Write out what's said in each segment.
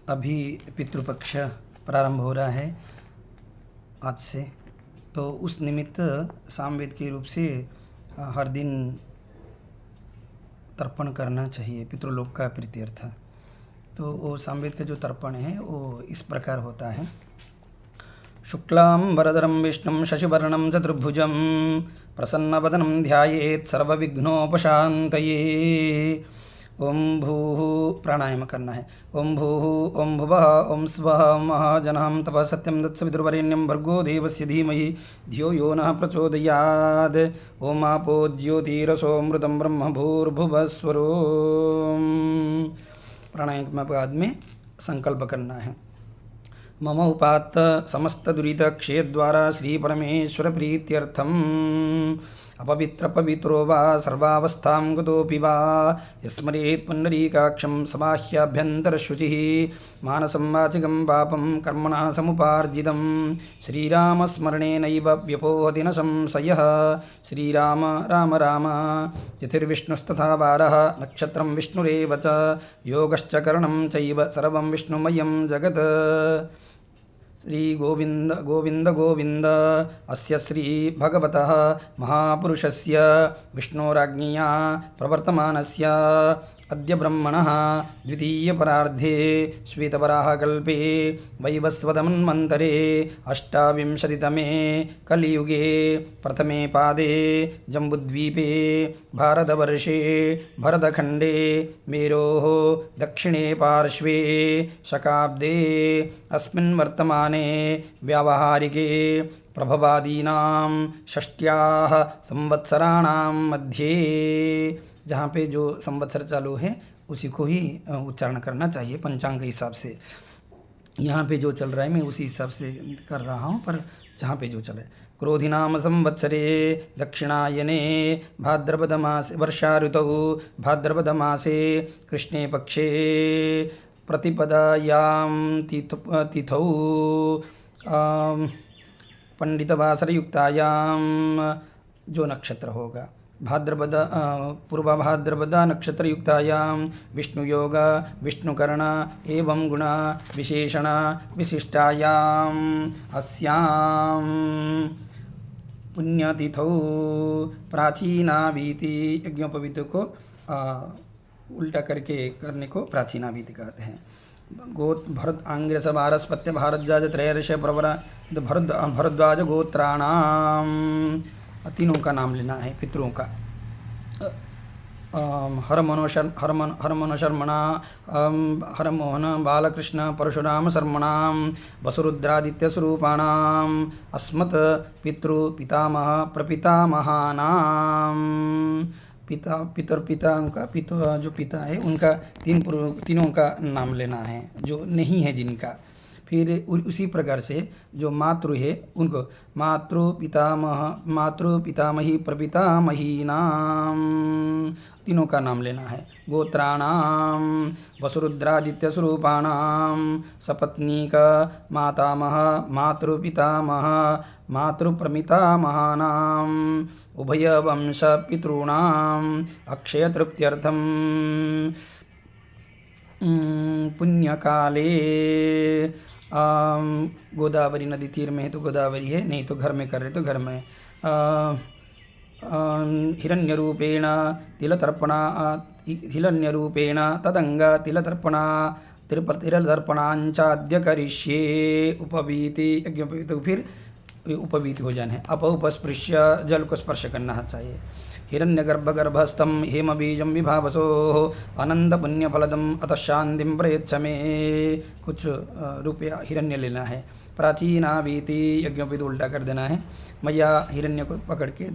अभी पितृपक्ष प्रारंभ हो रहा है आज से, तो उस निमित्त सामवेद के रूप से हर दिन तर्पण करना चाहिए पितृलोक का प्रीत्यर्थ। तो वो सामवेद का जो तर्पण है वो इस प्रकार होता है। शुक्लां वरदरं विष्णुं शशिवर्णं चतुर्भुजं प्रसन्नवदनं ध्यायेत् सर्वविघ्नोपशान्तये। ओम भूः प्राणायाम करना है। ओम भूः ओम भुवः ओम स्वः महाजनां तपः सत्यं तत्सवितुर्वरेण्यं भर्गो देवस्य धीमहि धियो यो नः प्रचोदयात्। ओम आपो ज्योतिरसोऽमृतं ब्रह्म भूर्भुवः स्वरोम्। प्राणायाम के बाद में संकल्प करना है। मम उपात्त समस्त दुरित क्षय द्वारा श्री परमेश्वर प्रीत्यर्थम अपवित्र पवित्रो वा सर्वावस्थां गतोऽपि वा यस्मरेत् पुण्डरीकाक्षं समाह्याभ्यन्तर शुचिः मानसं वाचिकं पापं कर्मणा समुपार्जितं श्रीरामस्मरणेनैव व्यपोहति न संशयः। श्रीराम राम राम यतिर्विष्णुस्तथा वारः नक्षत्रं विष्णुरेव च योगश्च करणं चैव सर्वं विष्णुमयं जगत्। श्री गोविंद गोविंद गोविंद अस्य श्री भगवतः महापुरुषस्य विष्णोराज्ञया प्रवर्तमानस्य अद्य ब्रह्मणः द्वितीयपरार्धे श्वेतवराहकल्पे वैवस्वतमन्वन्तरे अष्टाविंशतितमे कलियुगे प्रथमे पादे जम्बुद्वीपे भारतवर्षे भरतखण्डे मेरोः दक्षिणे पार्श्वे शकाब्दे अस्मिन् वर्तमाने व्यावहारिके प्रभवादीनां षष्ट्याः संवत्सराणां मध्ये, जहाँ पे जो संवत्सर चालू है उसी को ही उच्चारण करना चाहिए पंचांग के हिसाब से। यहाँ पे जो चल रहा है मैं उसी हिसाब से कर रहा हूँ, पर जहाँ पे जो चले। क्रोधिनाम संवत्सरे दक्षिणायने भाद्रपदमासे वर्षा ऋतौ भाद्रपदमासे कृष्णे पक्षे प्रतिपदायां तिथौ पंडितवासरयुक्तायां जो नक्षत्र होगा भाद्रपद पूर्वभाद्रपदा नक्षत्रयुक्तायां विष्णुयोग विष्णुकर्ण एवं गुण विशेषण विशिष्टायाम् अस्यां पुण्यतिथौ प्राचीनावीति यज्ञोपवीत को उल्टा करके करने को प्राचीनावीति कहते हैं। गोत भरत आंग्रस वारस्पत्य भारद्वाज त्रयर्ष प्रवरा भरद्वाज गोत्राणाम तीनों का नाम लेना है पितरों का। हरमोहन शर्मणा हरमोहन बालकृष्ण परशुराम शर्मणाम वसुरुद्रादित्य स्वरूपाणाम अस्मत् पितृ पितामह प्रपितामहानाम पिता उनका जो पिता है उनका तीनों का नाम लेना है जो नहीं है जिनका। फिर उसी प्रकार से जो मातृ है उनको मातृ पितामही प्रपितामही नाम तीनों का नाम लेना है। गोत्राणाम वसुरुद्रादित्य स्वरूपाणाम सपत्नीक मातामह मातृपितामह मातृप्रमितामहानाम उभयवंश पितॄणाम अक्षय तृप्त्यर्थम पुण्यकाले गोदावरी नदी तीर में है तो गोदावरी है, नहीं तो घर में कर रहे तो घर में। हिरण्यरूपेण हिरण्यरूपेण तदंग तिलतर्पणा तिलतर्पणांचाद्य करिष्ये उपवीति यज्ञोपवीत। फिर उपवीति हो जाना है। अपस्पृश्य जल को स्पर्श करना चाहिए। हिरण्यगर्भगर्भस्थं हेमबीजं विभावसोः अनन्तपुण्यफलदम् अतः शान्तिं प्रयच्छ मे। कुछ रुपया हिरण्य लेना है। प्राचीनावीति यज्ञोपवीत उल्टा कर देना है। मया हिरण्य को पकड़ के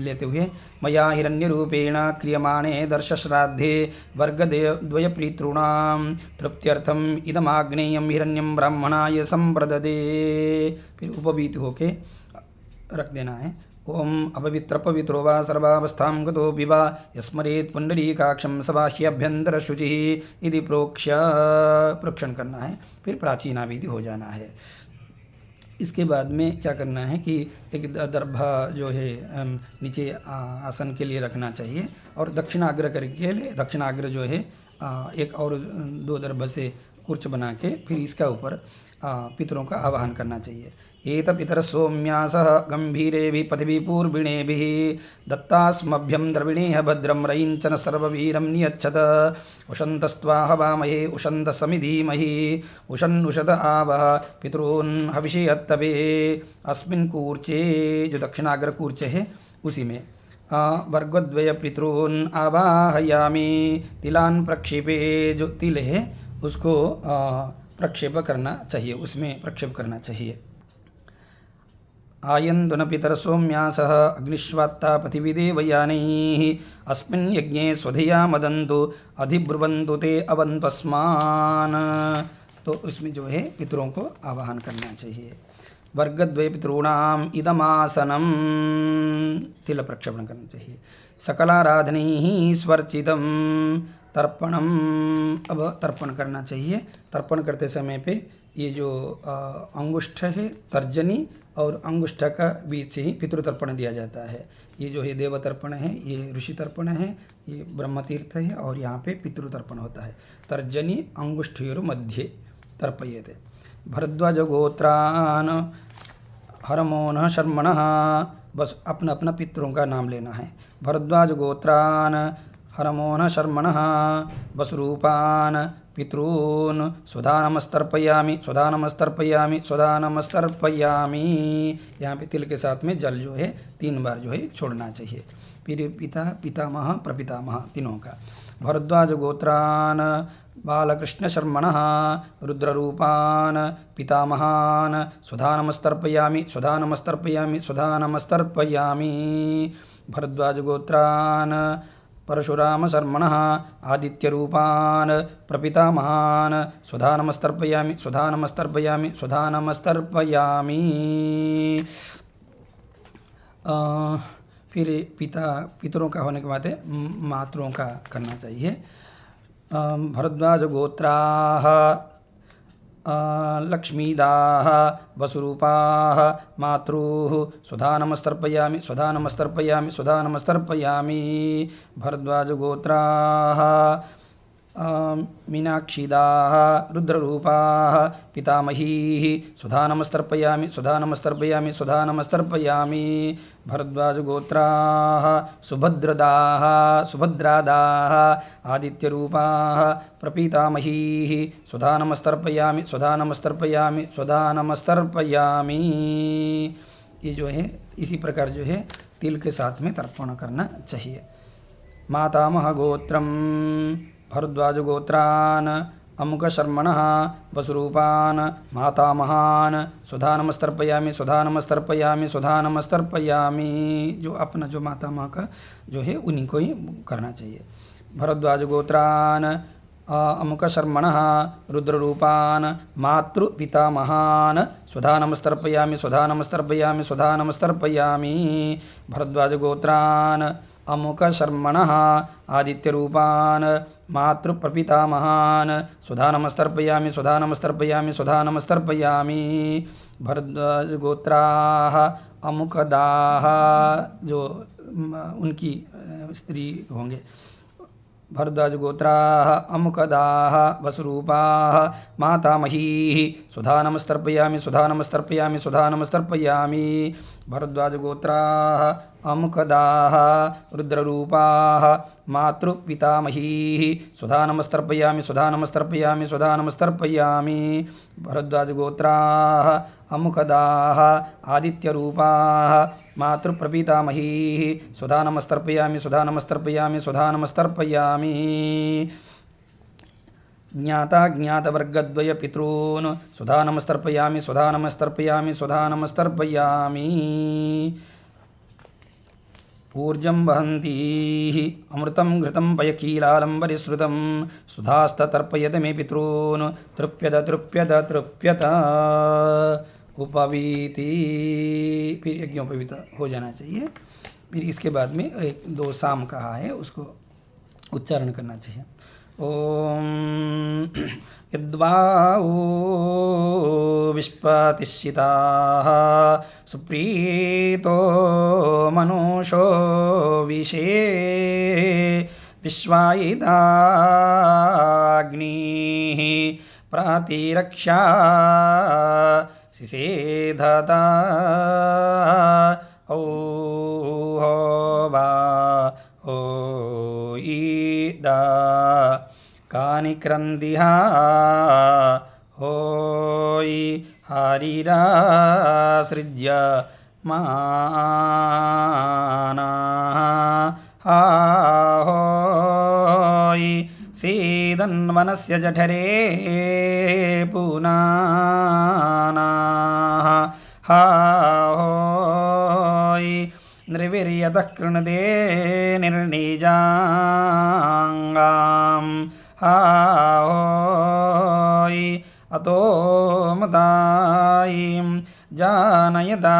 लेते हुए मया हिरण्यरूपेण क्रियमाणे दर्शश्राद्धे वर्गद्वयप्रीतॄणां तृप्त्यर्थम् इदमाग्नेयं हिरण्यं ब्राह्मणाय संप्रददे। फिर उपवीत होके रख देना है। ओम अपवित्र पवित्रो वा सर्वावस्थां गतोऽपि वा यस्मरेत् पुण्डरीकाक्षं सबाह्यभ्यन्तर शुचिः इति प्रोक्षण करना है। फिर प्राचीनावीति हो जाना है। इसके बाद में क्या करना है कि एक दर्भा जो है नीचे आसन के लिए रखना चाहिए और दक्षिणाग्र करके दक्षिणाग्र जो है एक और दो दर्भ से कुर्च बना के फिर इसका ऊपर पितरों का आवाहन करना चाहिए। एत पितर सौम्यासः गंभीरेभिः पतिभिः पूर्विणेभिः दत्तास्मभ्यं द्रविणेह भद्रं रयिञ्चन सर्ववीरं नियच्छत उशन्तस्त्वाहवामहे उशन्तसमिधीमहि उशन्नुषत आवह पितॄन् हविषयत्तवे। अस्मिन् कूर्चे जो दक्षिणाग्र कूर्चे है उसी में वर्गद्वय पितॄन् आवाहयामि। तिलान् प्रक्षेपे, जो तिल है उसको प्रक्षेप करना चाहिए, उसमें प्रक्षेप करना चाहिए। आयन्तु न पितर सौम्यासः अग्निश्वात्ता पतिविदेवयानैः अस्मिन् यज्ञे स्वधिया मदन्तु अधिब्रुवन्तु ते अवन्तस्मान्। तो उसमें जो है पितरों को आवाहन करना चाहिए। वर्गद्वय पितॄणाम् इदमासनं, तिल प्रक्षेपण करना चाहिए। सकलाराधनैः स्वर्चितं तर्पणम, अब तर्पण करना चाहिए। तर्पण करते समय पे ये जो अंगुष्ठ है, तर्जनी और अंगुष्ठ का बीच से ही पितृतर्पण दिया जाता है। ये जो है देवतर्पण है, ये ऋषि तर्पण है, ये ब्रह्मतीर्थ है और यहाँ पे पितृतर्पण होता है। तर्जनी अंगुष्ठयोर मध्ये तर्पयेते। भरद्वाज गोत्रान हरमोन शर्मणः, बस अपना अपना पितरों का नाम लेना है। भरद्वाज गोत्रान हरमोन शर्मणः वसुरूपान पितॄन् स्वधानमस्तर्पयामि स्वधानमस्तर्पयामि स्वधानमस्तर्पयामि। यहाँ पे तिल के साथ में जल जो है 3 बार जो है छोड़ना चाहिए। फिर पिता, पितामह, प्रपितामह तीनों का। भरद्वाज गोत्रान बालकृष्ण शर्मणः रुद्ररूपान पितामहान स्वधानमस्तर्पयामि स्वधानमस्तर्पयामि स्वधानमस्तर्पयामि। भरद्वाज गोत्रान परशुराम शर्मणः आदित्यरूपान प्रपितामहान स्वधानमस्तर्पयामि स्वधानमस्तर्पयामि स्वधानमस्तर्पयामि। फिर पितरों का होने के बाद मातरों का करना चाहिए। भरद्वाज गोत्राः लक्ष्मीदाः वसुरूपाः मातृः स्वधानमस्तर्पयामि स्वधानमस्तर्पयामि स्वधानमस्तर्पयामि। भरद्वाज गोत्राः मीनाक्षीदाः रुद्ररूपाः पितामहीः स्वधानमस्तर्पयामि स्वधानमस्तर्पयामि स्वधानमस्तर्पयामि। भरद्वाज गोत्राः सुभद्रदाः सुभद्रादाः आदित्यरूपाः प्रपितामहीः स्वधानमस्तर्पयामि स्वधानमस्तर्पयामि स्वधानमस्तर्पयामि। ये जो है इसी प्रकार जो है तिल के साथ में तर्पण करना चाहिए। मातामह गोत्रम भरद्वाज गोत्रान अमुक शर्मणः वसुरूपान मातामहान स्वधानमस्तर्पयामि स्वधानमस्तर्पयामि स्वधानमस्तर्पयामि। जो अपना जो मातामह का जो है उन्हीं को ही करना चाहिए। भरद्वाज गोत्रान अमुक शर्मणः रुद्ररूपान मातृपितामहान स्वधानमस्तर्पयामि स्वधानमस्तर्पयामि स्वधानमस्तर्पयामि। भरद्वाज गोत्रान अमुक शर्मणः आदित्यरूपान मातृप्रपितामहान स्वधानमस्तर्पयामि स्वधानमस्तर्पयामि स्वधानमस्तर्पयामि। भरद्वाज गोत्राः अमुकदाः, जो उनकी स्त्री होंगे। भरद्वाज गोत्राः अमुकदाः वसुरूपाः मातामहीः स्वधानमस्तर्पयामि स्वधानमस्तर्पयामि स्वधानमस्तर्पयामि। भरद्वाज गोत्राः अमुकदाः रुद्ररूपाः मातृपितामहीः स्वधानमस्तर्पयामि स्वधानमस्तर्पयामि स्वधानमस्तर्पयामि। भरद्वाज गोत्राः अमुकदाः आदित्यरूपाः मातृप्रपितामहीः स्वधानमस्तर्पयामि स्वधानमस्तर्पयामि स्वधानमस्तर्पयामि। ज्ञाता ज्ञातवर्गद्वय पितॄन् स्वधानमस्तर्पयामि स्वधानमस्तर्पयामि स्वधानमस्तर्पयामि। ऊर्जं वहन्तीः अमृतं घृतं पयकीलालम्बरिश्रुतं सुधास्तर्पयत मे पितॄन् तृप्यत तृप्यत तृप्यत। उपवीति, फिर यज्ञोपवीत हो जाना चाहिए। फिर इसके बाद में 1-2 साम कहा है उसको उच्चारण करना चाहिए। ओम यद्वाऊ विश्वतिष्ठिताः सुप्रीतो मनुषो विषे विश्वायिदाग्निः प्रातिरक्षा सिसेधता वा ओ ईडा कानि क्रन्दिहा होयि हरिरासृज्य माना होयि सीदन्वनस्य जठरे पुनाना होयि निर्वीर्यतः कृणदे निर्णीजाङ्गां होयि अतो मदायिं जानयता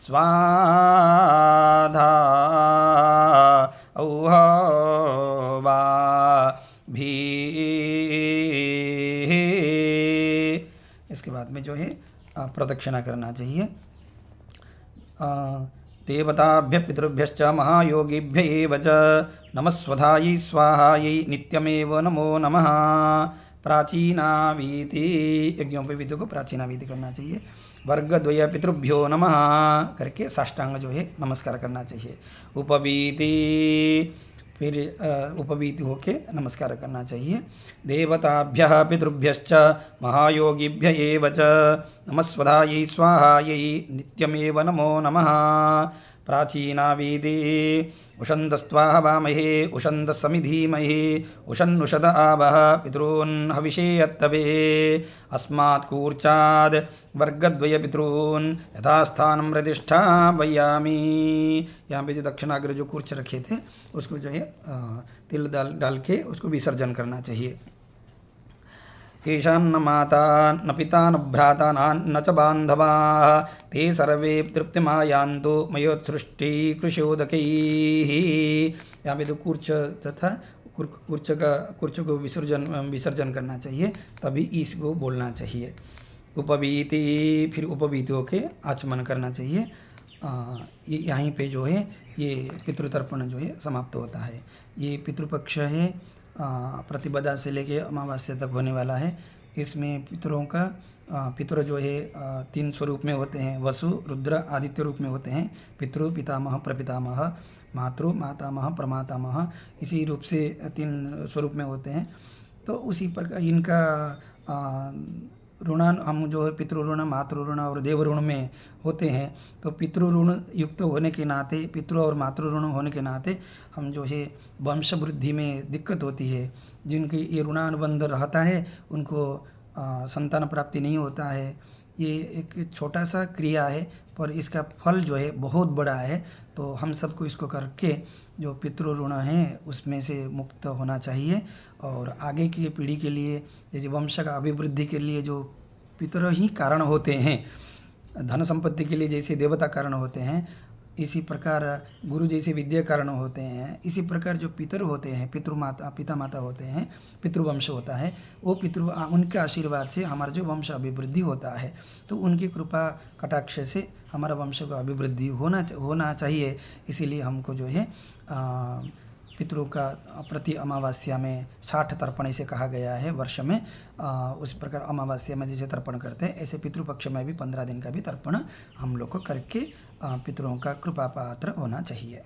स्वाधा औहो वा भी। इसके बाद में जो है प्रदक्षिणा करना चाहिए। देवताभ्य पितृभ्यश्च महायोगिभ्य एव च नमस्वधायै स्वाहायै नित्यमेव नमो नमः। प्राचीनावीति यज्ञोपवीति को प्राचीनावीति करना चाहिए। वर्गद्वय पितृभ्यो नमः करके साष्टांग जो है नमस्कार करना चाहिए। उपवीति फिर उपवीति होके नमस्कार करना चाहिए। देवताभ्यः पितृभ्यश्च महायोगिभ्य एव च नमस्वधायै स्वाहायै नित्यमेव नमो नमः। प्राचीनावीति उषन्दस्त्वाह वामहे उषन्दस्समिधीमहि उषन्नुषद आवह पितॄन् हविषे यत्तवे। अस्मात् कूर्चाद् वर्गद्वय पितॄन् यथास्थानं प्रतिष्ठापयामि। यहाँ पे जो दक्षिणाग्र जो कूर्च रखे थे उसको जो है तिल डाल के उसको विसर्जन करना चाहिए। येषां न माता न पिता न भ्राता न च बान्धवाः ते सर्वे तृप्तिमायान्तु मयोत्सृष्टिकृशोदकैः। यहाँ पे तो कूर्च तथा कूर्च को विसर्जन करना चाहिए, तभी इसको बोलना चाहिए। उपवीति फिर उपवीति होके आचमन करना चाहिए। यहीं पे जो है ये पितृतर्पण जो है समाप्त होता है। ये पितृपक्ष है, प्रतिपदा से लेके अमावस्या तक होने वाला है। इसमें पितरों का पितर जो है 3 स्वरूप में होते हैं, वसु रुद्र आदित्य रूप में होते हैं। पितृ पितामह प्रपितामह मातृ मातामह प्रमातामह इसी रूप से 3 स्वरूप में होते हैं। तो उसी प्रकार इनका ऋणान हम जो है पितृऋण मातृऋण और देवऋण में होते हैं। तो पितृऋण युक्त होने के नाते पितृ और मातृऋण होने के नाते हम जो है वंश वृद्धि में दिक्कत होती है। जिनकी ये ऋणानुबंध रहता है उनको संतान प्राप्ति नहीं होता है। ये एक छोटा सा क्रिया है पर इसका फल जो है बहुत बड़ा है। तो हम सबको इसको करके जो पितृऋण है उसमें से मुक्त होना चाहिए और आगे की पीढ़ी के लिए जैसे वंश का अभिवृद्धि के लिए जो पितर ही कारण होते हैं, धन संपत्ति के लिए जैसे देवता कारण होते हैं, इसी प्रकार गुरु जैसे विद्या कारण होते हैं, इसी प्रकार जो पितर होते हैं पिता माता होते हैं, पितृवंश होता है, वो उनके आशीर्वाद से हमारा जो वंश अभिवृद्धि होता है। तो उनकी कृपा कटाक्ष से हमारा वंश का अभिवृद्धि होना चाहिए। इसीलिए हमको जो है पितरों का प्रति अमावस्या में 60 तर्पण इसे कहा गया है वर्ष में। उस प्रकार अमावस्या में जैसे तर्पण करते हैं ऐसे पितृपक्ष में भी 15 दिन का भी तर्पण हम लोग को करके पितरों का कृपा पात्र होना चाहिए।